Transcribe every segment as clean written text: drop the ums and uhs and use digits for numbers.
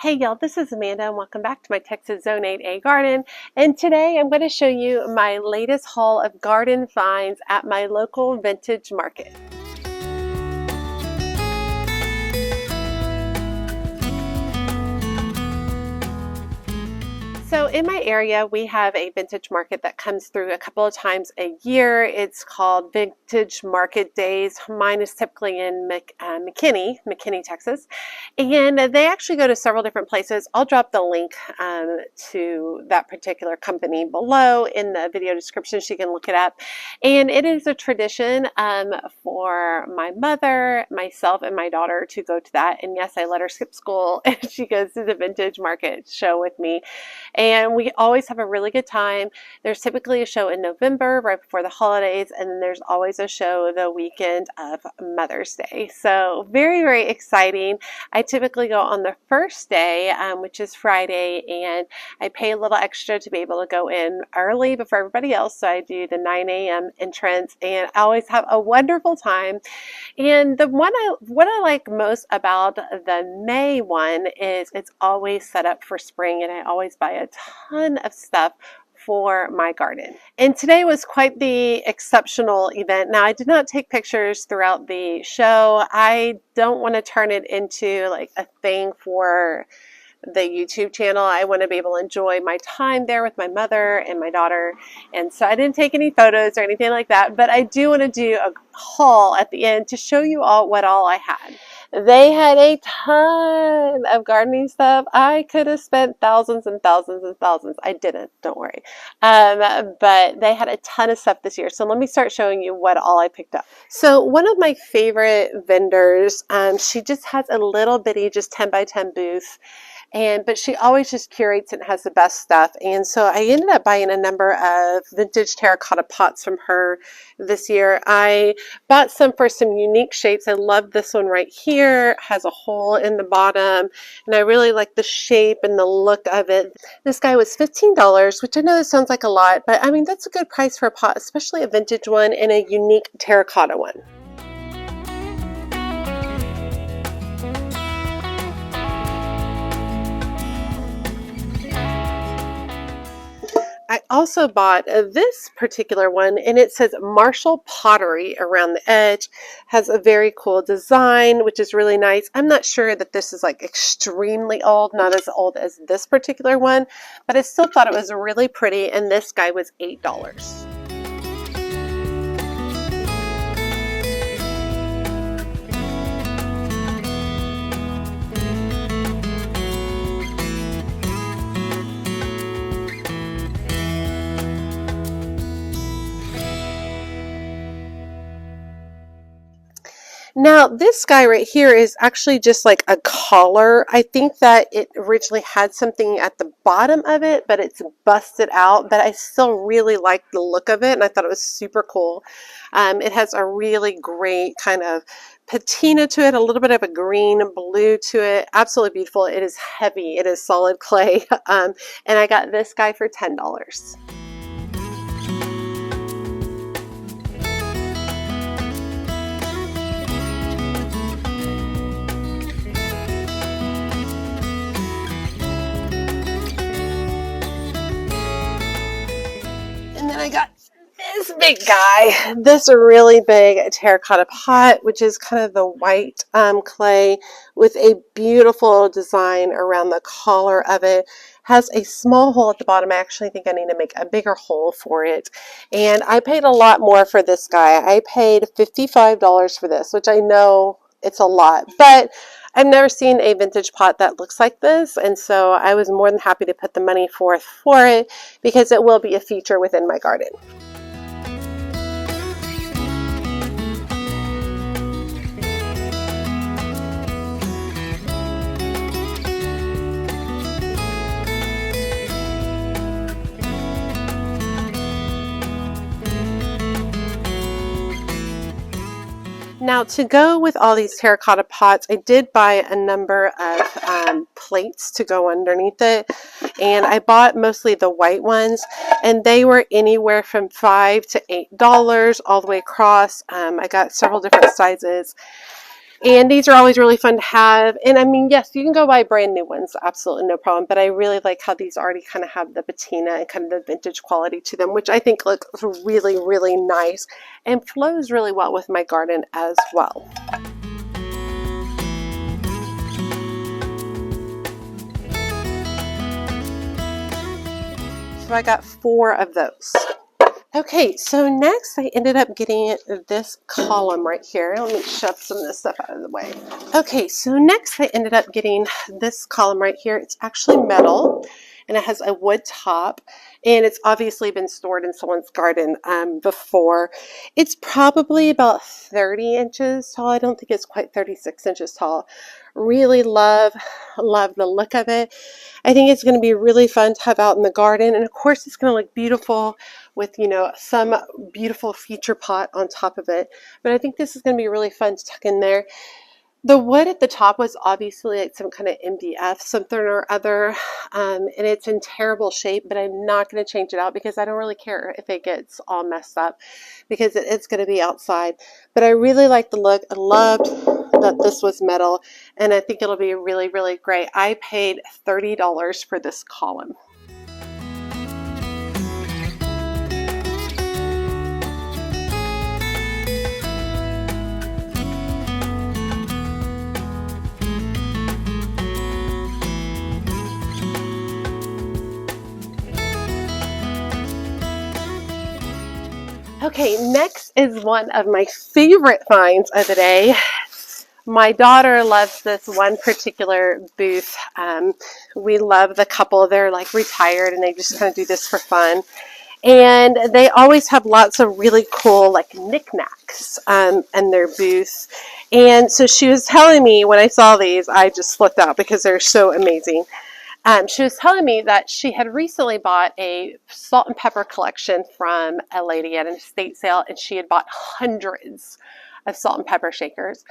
Hey y'all, this is Amanda and welcome back to my Texas Zone 8A garden. And today I'm going to show you my latest haul of garden finds at my local vintage market. So in my area, we have a vintage market that comes through a couple of times a year. It's called Vintage Market Days. Mine is typically in McKinney, Texas. And they actually go to several different places. I'll drop the link to that particular company below in the video description so you can look it up. And it is a tradition for my mother, myself, and my daughter to go to that. And yes, I let her skip school and she goes to the vintage market show with me. And we always have a really good time. There's typically a show in November right before the holidays, and then there's always a show the weekend of Mother's Day. So very, very exciting. I typically go on the first day, which is Friday, and I pay a little extra to be able to go in early before everybody else. So I do the 9 a.m. entrance, and I always have a wonderful time. And what I like most about the May one is it's always set up for spring, and I always buy a ton of stuff for my garden. And today was quite the exceptional event. Now, I did not take pictures throughout the show. I don't want to turn it into like a thing for the YouTube channel. I want to be able to enjoy my time there with my mother and my daughter. And so I didn't take any photos or anything like that, but I do want to do a haul at the end to show you all what all I had. They had a ton of gardening stuff. I could have spent thousands and thousands and thousands. I didn't, don't worry. But they had a ton of stuff this year. So let me start showing you what all I picked up. So one of my favorite vendors, she just has a little bitty, just 10 by 10 booth. But she always just curates and has the best stuff. And so I ended up buying a number of vintage terracotta pots from her this year. I bought some for some unique shapes. I love this one right here. It has a hole in the bottom, and I really like the shape and the look of it. This guy was $15, which I know that sounds like a lot, but I mean, that's a good price for a pot, especially a vintage one and a unique terracotta one. I also bought this particular one, and it says Marshall Pottery around the edge. Has a very cool design, which is really nice. I'm not sure that this is like extremely old, not as old as this particular one, but I still thought it was really pretty, and this guy was $8. Now, this guy right here is actually just like a collar. I think that it originally had something at the bottom of it, but it's busted out. But I still really like the look of it, and I thought it was super cool. It has a really great kind of patina to it, a little bit of a green blue to it. Absolutely beautiful. It is heavy. It is solid clay. And I got this guy for $10. I got this big guy, this really big terracotta pot, which is kind of the white clay with a beautiful design around the collar of it. Has a small hole at the bottom. I actually think I need to make a bigger hole for it. And I paid a lot more for this guy. I paid $55 for this, which I know it's a lot, but I've never seen a vintage pot that looks like this, and so I was more than happy to put the money forth for it because it will be a feature within my garden. Now, to go with all these terracotta pots, I did buy a number of plates to go underneath it, and I bought mostly the white ones, and they were anywhere from $5 to $8 all the way across. I got several different sizes. And these are always really fun to have. And I mean, yes, you can go buy brand new ones, absolutely no problem. But I really like how these already kind of have the patina and kind of the vintage quality to them, which I think looks really, really nice and flows really well with my garden as well. So I got 4 of those. Okay, so next I ended up getting this column right here. Let me shove some of this stuff out of the way. Okay, so next I ended up getting this column right here. It's actually metal and it has a wood top, and it's obviously been stored in someone's garden before. It's probably about 30 inches tall. I don't think it's quite 36 inches tall. Really love the look of it. I think it's going to be really fun to have out in the garden, and of course it's going to look beautiful with, you know, some beautiful feature pot on top of it. But I think this is going to be really fun to tuck in there. The wood at the top was obviously like some kind of MDF, something or other, and it's in terrible shape, but I'm not going to change it out because I don't really care if it gets all messed up because it's going to be outside. But I really like the look. I loved that this was metal, and I think it'll be really, really great. I paid $30 for this column. Okay, next is one of my favorite finds of the day. My daughter loves this one particular booth. We love the couple. They're like retired and they just kind of do this for fun. And they always have lots of really cool like knickknacks in their booth. And so she was telling me when I saw these, I just flipped out because they're so amazing. She was telling me that she had recently bought a salt and pepper collection from a lady at an estate sale, and she had bought hundreds of salt and pepper shakers.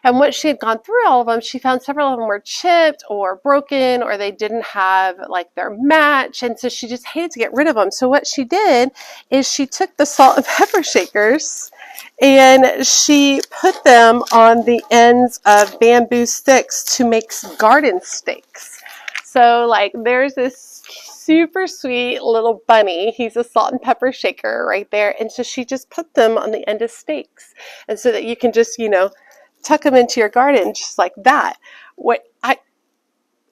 And once she had gone through all of them, she found several of them were chipped or broken, or they didn't have like their match, and so she just hated to get rid of them. So what she did is she took the salt and pepper shakers and she put them on the ends of bamboo sticks to make garden stakes. So like there's this super sweet little bunny. He's a salt and pepper shaker right there. And so she just put them on the end of stakes. And so that you can just, you know, tuck them into your garden just like that. What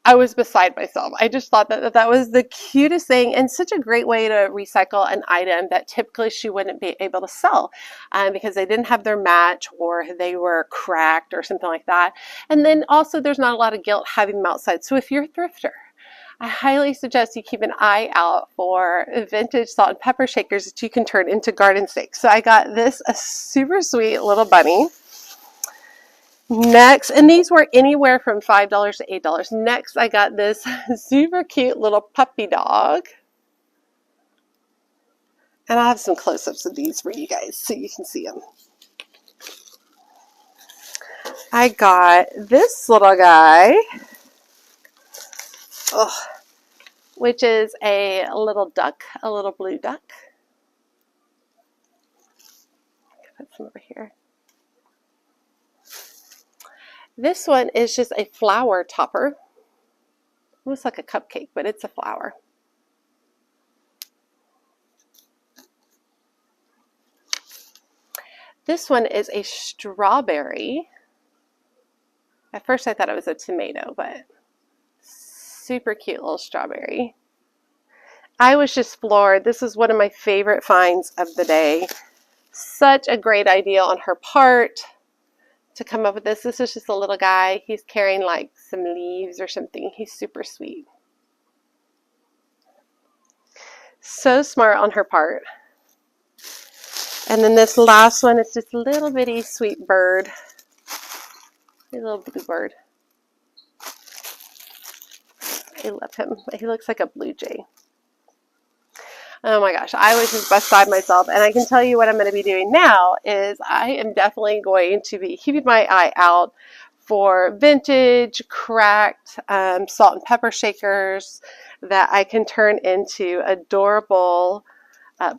I was beside myself. I just thought that was the cutest thing and such a great way to recycle an item that typically she wouldn't be able to sell because they didn't have their match or they were cracked or something like that. And then also there's not a lot of guilt having them outside. So if you're a thrifter, I highly suggest you keep an eye out for vintage salt and pepper shakers that you can turn into garden stakes. So I got this a super sweet little bunny. Next, and these were anywhere from $5 to $8. Next, I got this super cute little puppy dog. And I have some close-ups of these for you guys so you can see them. I got this little guy, which is a little duck, a little blue duck. Put some over here. This one is just a flower topper. Looks like a cupcake, but it's a flower. This one is a strawberry. At first I thought it was a tomato, but super cute little strawberry. I was just floored. This is one of my favorite finds of the day. Such a great idea on her part to come up with this. This is just a little guy. He's carrying like some leaves or something. He's super sweet. So smart on her part. And then this last one is just a little bitty sweet bird. A little blue bird. I love him. He looks like a blue jay. Oh my gosh, I was just beside myself. And I can tell you what I'm going to be doing now is I am definitely going to be keeping my eye out for vintage, cracked salt and pepper shakers that I can turn into adorable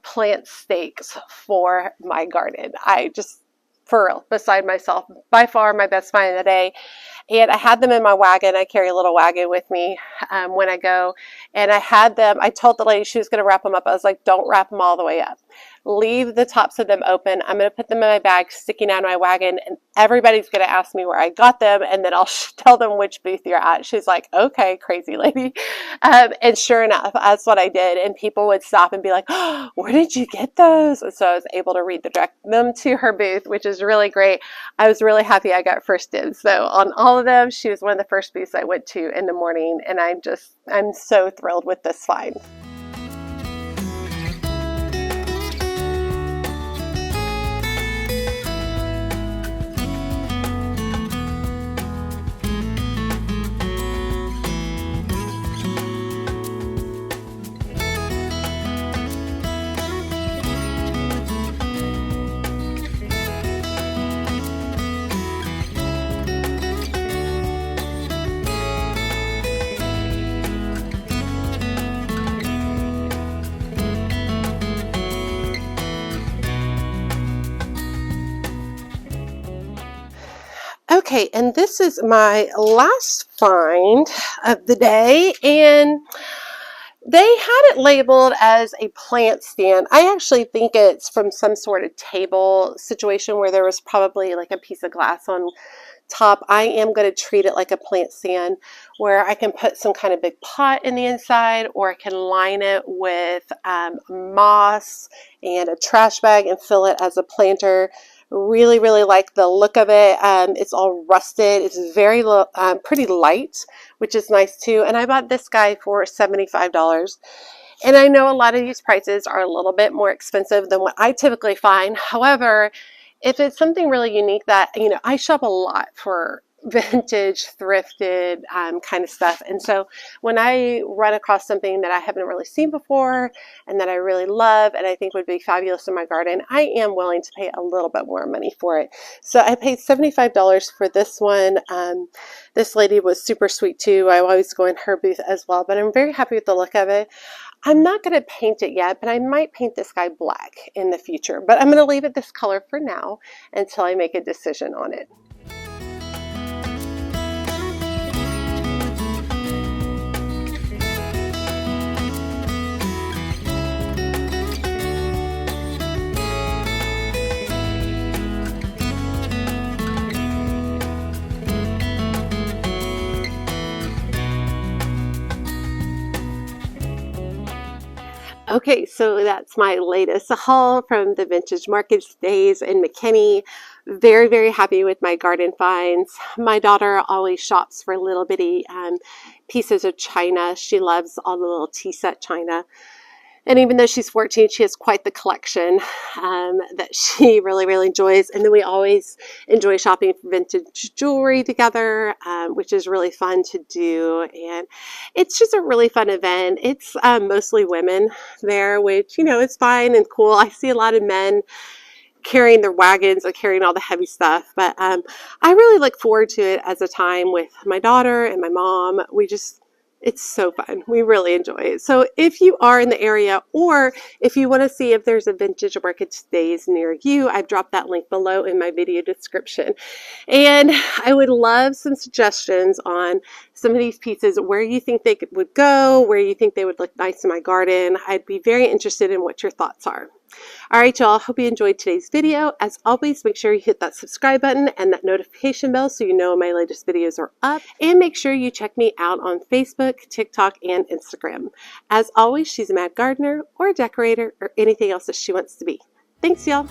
plant stakes for my garden. I just for real, beside myself. By far my best find of the day. And I had them in my wagon. I carry a little wagon with me when I go. And I had them, I told the lady she was going to wrap them up. I was like, don't wrap them all the way up. Leave the tops of them open. I'm going to put them in my bag, sticking out of my wagon, and everybody's going to ask me where I got them, and then I'll tell them which booth you're at. She's like, okay, crazy lady. And sure enough, that's what I did. And people would stop and be like, oh, where did you get those? And so I was able to redirect them to her booth, which is really great. I was really happy I got first dibs. So on all of them, she was one of the first booths I went to in the morning, and I'm so thrilled with this find. Okay, and this is my last find of the day, and they had it labeled as a plant stand. I actually think it's from some sort of table situation where there was probably like a piece of glass on top. I am going to treat it like a plant stand where I can put some kind of big pot in the inside, or I can line it with moss and a trash bag and fill it as a planter. Really, really like the look of it. It's all rusted. It's very pretty light, which is nice too. And I bought this guy for $75. And I know a lot of these prices are a little bit more expensive than what I typically find. However, if it's something really unique that, I shop a lot for vintage, thrifted kind of stuff. And so when I run across something that I haven't really seen before and that I really love and I think would be fabulous in my garden, I am willing to pay a little bit more money for it. So I paid $75 for this one. This lady was super sweet too. I always go in her booth as well, but I'm very happy with the look of it. I'm not going to paint it yet, but I might paint this guy black in the future. But I'm going to leave it this color for now until I make a decision on it. Okay, so that's my latest haul from the Vintage Market Days in McKinney. Very, very happy with my garden finds. My daughter always shops for little bitty pieces of china. She loves all the little tea set china. And even though she's 14, she has quite the collection that she really, really enjoys. And then we always enjoy shopping for vintage jewelry together, which is really fun to do. And it's just a really fun event. It's mostly women there, which, is fine and cool. I see a lot of men carrying their wagons and carrying all the heavy stuff. But I really look forward to it as a time with my daughter and my mom. It's so fun. We really enjoy it. So if you are in the area, or if you want to see if there's a Vintage Market Days near you, I've dropped that link below in my video description. And I would love some suggestions on some of these pieces, where you think they would go, where you think they would look nice in my garden. I'd be very interested in what your thoughts are. All right, y'all, hope you enjoyed today's video. As always, make sure you hit that subscribe button and that notification bell so you know when my latest videos are up. And make sure you check me out on Facebook, TikTok, and Instagram. As always, she's a mad gardener or a decorator or anything else that she wants to be. Thanks, y'all.